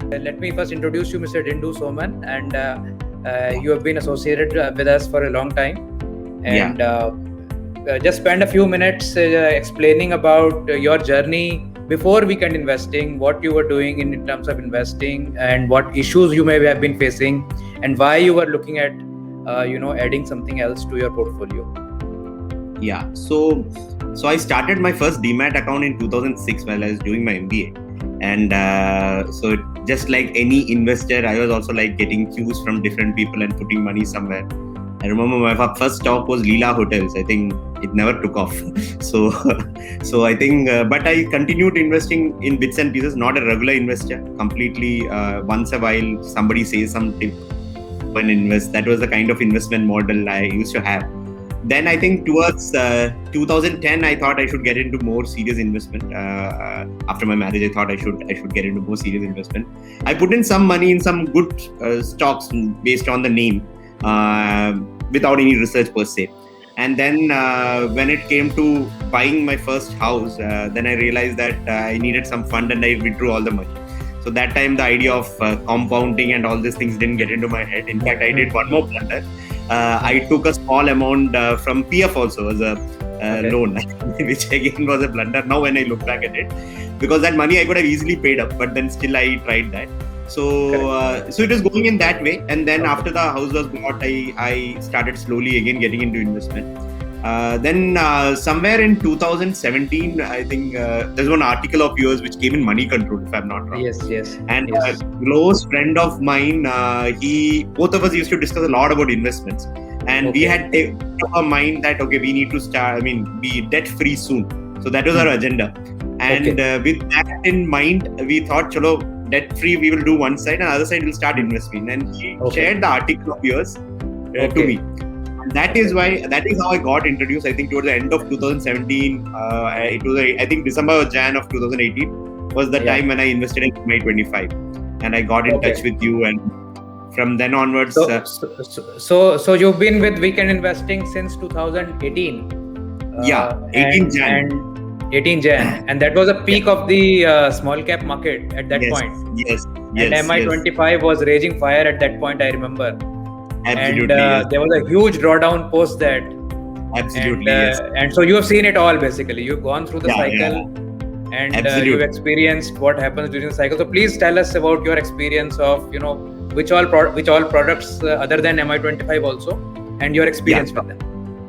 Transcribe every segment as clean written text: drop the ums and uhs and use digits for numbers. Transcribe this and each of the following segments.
Let me first introduce you, Mr. Dindu Soman, and you have been associated with us for a long time. And just spend a few minutes explaining about your journey before weekend investing, what you were doing in terms of investing, and what issues you may have been facing, and why you were looking at, adding something else to your portfolio. Yeah. So I started my first Demat account in 2006 while I was doing my MBA. And so just like any investor, I was also like getting cues from different people and putting money somewhere. I remember my first stock was Leela Hotels. I think it never took off. So I think, but I continued investing in bits and pieces, not a regular investor, completely once a while somebody says some tip and invest. That was the kind of investment model I used to have. Then I think towards 2010, I thought I should get into more serious investment. After my marriage, I thought I should get into more serious investment. I put in some money in some good stocks based on the name, without any research per se. And then when it came to buying my first house, then I realized that I needed some fund and I withdrew all the money. So that time the idea of compounding and all these things didn't get into my head. In fact, I did one more blunder. I took a small amount from PF also as a loan, which again was a blunder now when I look back at it, because that money I could have easily paid up, but then still I tried that. So it was going in that way. And then after the house was bought, I started slowly again getting into investment. Then somewhere in 2017, I think there's one article of yours which came in Money Control, if I'm not wrong. Yes. And a close friend of mine, both of us used to discuss a lot about investments. And we had taken our mind that, okay, we need to be debt free soon. So that was our agenda. And with that in mind, we thought, chalo, debt free, we will do one side and the other side we'll start investing. And he shared the article of yours to me. That is how I got introduced. I think towards the end of 2017, it was I think December or Jan of 2018 was the time when I invested in May 25, and I got in touch with you, and from then onwards. So you've been with weekend investing since 2018. 18 Jan. And 18 Jan, and that was a peak of the small cap market at that point. Yes. And MI25 was raging fire at that point, I remember. Absolutely, and there was a huge drawdown post that. Absolutely, and so you have seen it all basically. You've gone through the cycle, and you've experienced what happens during the cycle. So please tell us about your experience of which all products other than MI25 also, and your experience with them.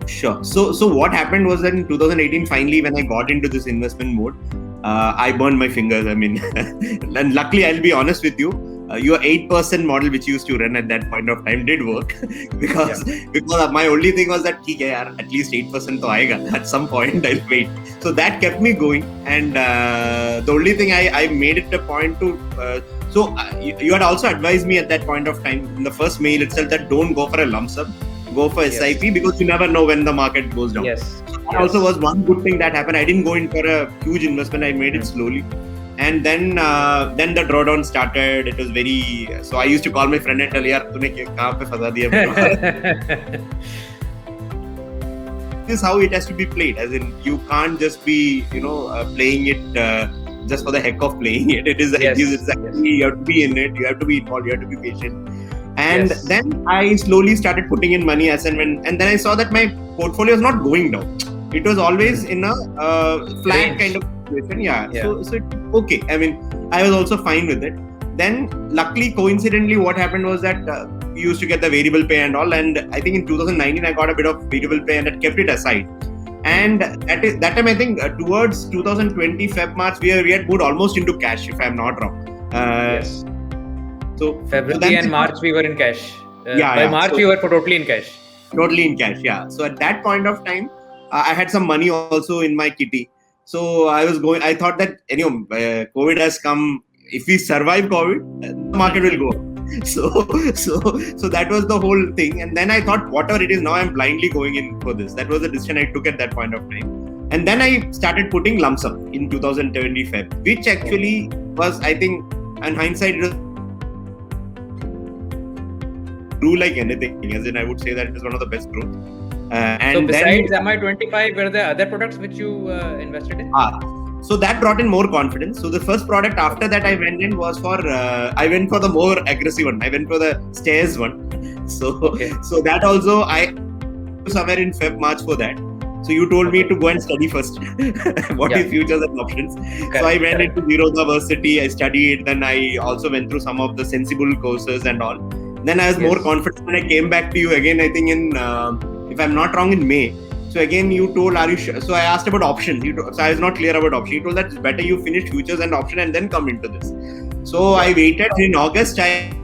Sure. So what happened was that in 2018, finally, when I got into this investment mode, I burned my fingers. And luckily, I'll be honest with you. Your 8% model which you used to run at that point of time did work because my only thing was that at least 8% to aayega. At some point I'll wait. So that kept me going, and the only thing I made it a point to you had also advised me at that point of time in the first mail itself that don't go for a lump sum, go for SIP, because you never know when the market goes down. So that also was one good thing that happened. I didn't go in for a huge investment. I made it slowly. And then the drawdown started. It was very. So I used to call my friend and tell, "Yaar, tune kahan pe fasa diya?" This is how it has to be played. As in, you can't just be, playing it just for the heck of playing it. It is exactly. You have to be in it. You have to be involved. You have to be patient. And then I slowly started putting in money as and when. And then I saw that my portfolio was not going down. It was always in a flat kind of situation. So it's okay. I was also fine with it. Then luckily, coincidentally, what happened was that we used to get the variable pay and all, and I think in 2019 I got a bit of variable pay and I kept it aside. And that time I think towards 2020 Feb March we had moved almost into cash, if I'm not wrong. So February and March we were in cash. By March we were totally in cash. Totally in cash, yeah. So at that point of time, I had some money also in my kitty. So I thought that COVID has come. If we survive COVID, the market will go up. So that was the whole thing. And then I thought, whatever it is, now I'm blindly going in for this. That was the decision I took at that point of time. And then I started putting lump sum in 2020 Feb, which actually was, I think, in hindsight, it was grew like anything. As in, I would say that it is one of the best growth. So besides MI25, were there other products which you invested in? So that brought in more confidence. So the first product after that I went in was for I went for the more aggressive one. I went for the stairs one. So that also I somewhere in March for that. So you told me to go and study first. What is futures and options? So I went into Zerodha Varsity. I studied. Then I also went through some of the sensible courses and all. Then I was more confident when I came back to you again. I think in if I'm not wrong, in May. So again, you told, are you sure? So I asked about options. So I was not clear about option. You told that it's better you finish futures and option and then come into this. So I waited in August. And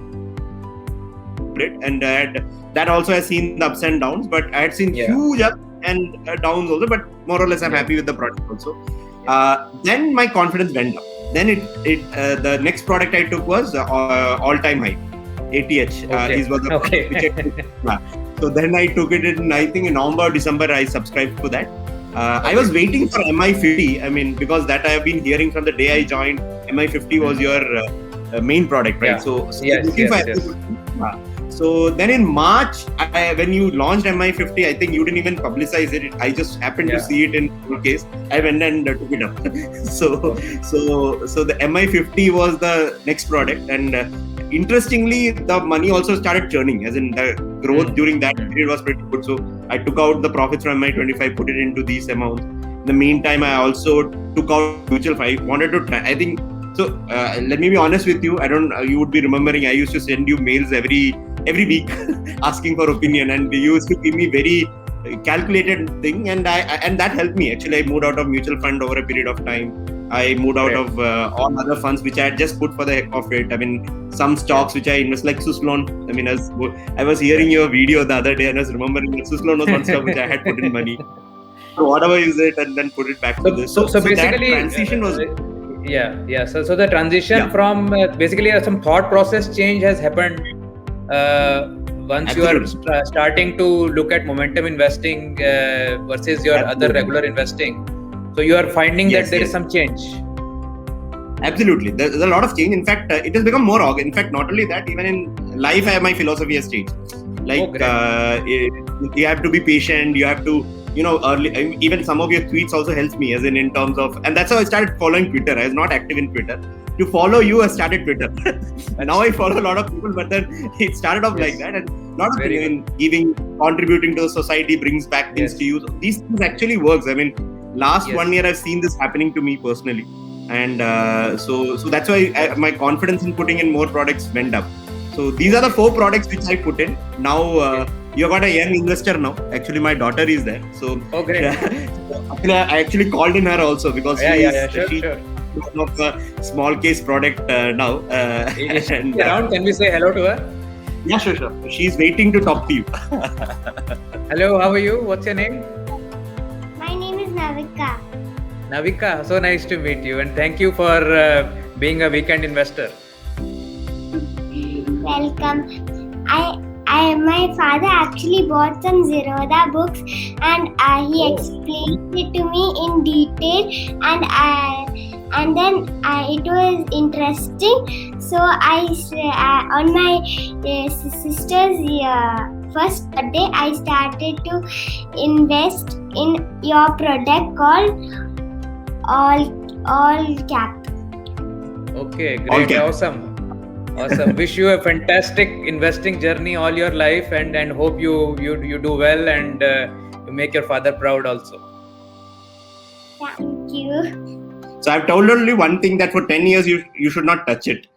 that also has seen the ups and downs, but I had seen huge ups and downs also. But more or less, I'm happy with the product also. Then my confidence went up. Then the next product I took was all-time high. ATH is what the So then I took it in, I think in November, December, I subscribed to that. I was waiting for MI50. I mean, because that I have been hearing from the day I joined. MI50 was your main product, right? So So then in March, when you launched MI50, I think you didn't even publicize it. I just happened to see it in your case. I went and took it up. So the MI50 was the next product, and interestingly, the money also started churning. As in the growth during that period was pretty good. So I took out the profits from MI25, put it into these amounts. In the meantime, I also took out mutual fund. I wanted to try. I think so. Let me be honest with you. You would be remembering. I used to send you mails every week asking for opinion, and you used to give me very calculated thing, and that helped me. Actually, I moved out of mutual fund over a period of time. I moved out of all other funds which I had just put for the heck of it. I mean, some stocks which I invest, like Suzlon. I mean, I was hearing your video the other day, and I was remembering that Suzlon was one stock which I had put in money. So whatever is it, and then put it back to this. So basically, that transition was. So the transition from basically some thought process change has happened once you are starting to look at momentum investing versus your other regular investing. So you are finding that there is some change. Absolutely, there's a lot of change. In fact, it has become more organic. In fact, not only that, even in life, my philosophy has changed. Like you have to be patient. You have to, even some of your tweets also helps me, as in terms of, and that's how I started following Twitter. I was not active in Twitter. To follow you, I started Twitter, and now I follow a lot of people. But then it started off like that, and a lot of giving, contributing to the society brings back things to you. So these things actually works. I mean, last 1 year I've seen this happening to me personally, and so that's why my confidence in putting in more products went up. So these are the 4 products which I put in. Now you got a young investor now. Actually, my daughter is there. So great. I actually called in her also because she of a small case product now. Can we say hello to her? Yeah, sure. She's waiting to talk to you. Hello, how are you? What's your name? My name is Navika. Navika, so nice to meet you, and thank you for being a weekend investor. Welcome. My father actually bought some Zerodha books, and he explained it to me in detail, and then it was interesting. So on my sister's first birthday, I started to invest in your product called All Cap. Okay, great, awesome. Wish you a fantastic investing journey all your life, and hope you do well, and you make your father proud also. Thank you. So I've told only one thing, that for 10 years you should not touch it.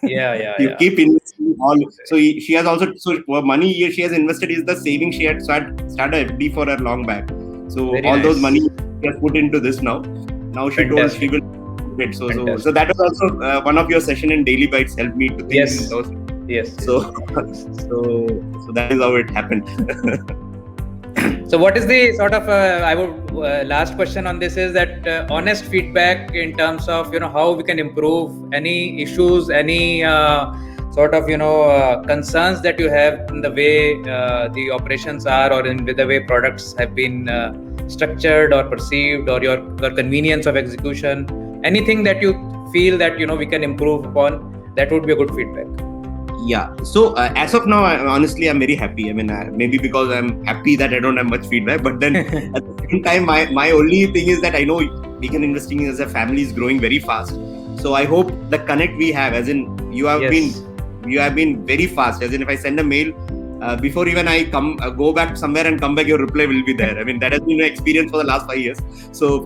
You keep investing all. So she has also, money she has invested is the saving she had started FD for her long back. So very all those money she has put into this now. Now she told she will. So that was also one of your session in Daily Bites helped me to think in those. Yes. So that is how it happened. So what is the sort of last question on this is that honest feedback in terms of how we can improve, any issues, any sort of concerns that you have in the way the operations are, or in the way products have been structured or perceived, or your convenience of execution. Anything that you feel that we can improve upon, that would be a good feedback. Yeah. So as of now, honestly, I'm very happy. I mean, maybe because I'm happy that I don't have much feedback, but then at the same time, my only thing is that I know Weekend Investing as a family is growing very fast. So I hope the connect we have, as in you have been very fast. As in, if I send a mail, before even I go back somewhere and come back, your reply will be there. I mean, that has been my experience for the last 4 years. So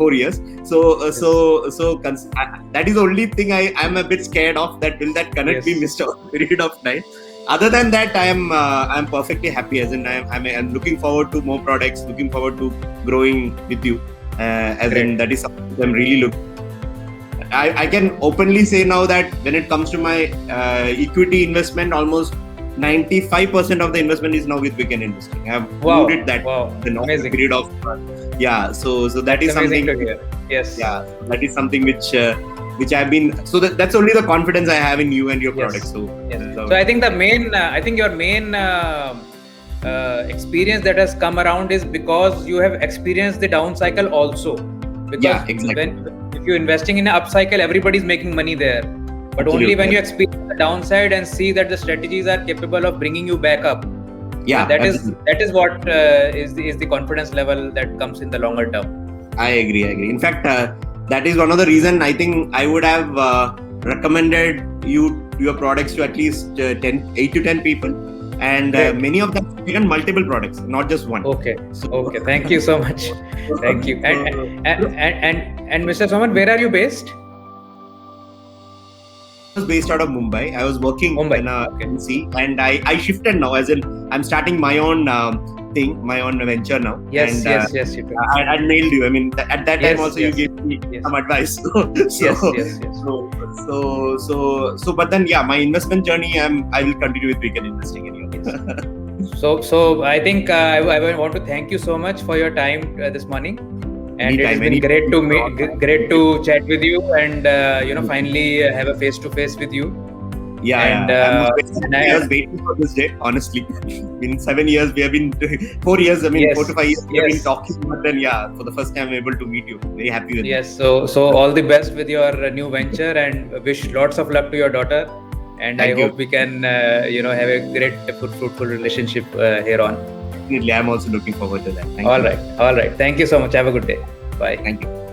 that is the only thing I am a bit scared of, that will that connect be missed over a period of time. Other than that, I am perfectly happy. As in, I'm looking forward to more products, looking forward to growing with you. In that is something I'm really looking. I can openly say now that when it comes to my equity investment, almost 95% of the investment is now with Weekend Investing. I have moved it that in a period of So that is amazing something to hear. Yes. Yeah, that is something which I've been. So that's only the confidence I have in you and your products. So I think the main, your main experience that has come around is because you have experienced the down cycle also. Because if you're investing in an up cycle, everybody's making money there. But only when you experience the downside and see that the strategies are capable of bringing you back up. Yeah, that is what is the confidence level that comes in the longer term. I agree. In fact, that is one of the reasons I think I would have recommended your products to at least 8 to 10 people, and many of them even multiple products, not just one. Okay. Thank you so much. Thank you. And Mr. Soman, where are you based? I was based out of Mumbai. I was working in a agency, and I shifted now. As in, I'm starting my own my own venture now. Yes, you do. I nailed you. I mean, at that time also you gave me some advice. But then my investment journey, I will continue with Weekend Investing anyway. So I think I want to thank you so much for your time this morning. And it has been great to chat with you, and finally have a face-to-face with you. I was waiting for this day, honestly. In 7 years, we have been 4 years. 4 to 5 years we have been talking, but then for the first time I'm able to meet you. Very happy with it. So all the best with your new venture, and wish lots of luck to your daughter. And I hope we can have a great fruitful relationship here on. Definitely, I'm also looking forward to that. All right. Thank you so much. Have a good day. Bye. Thank you.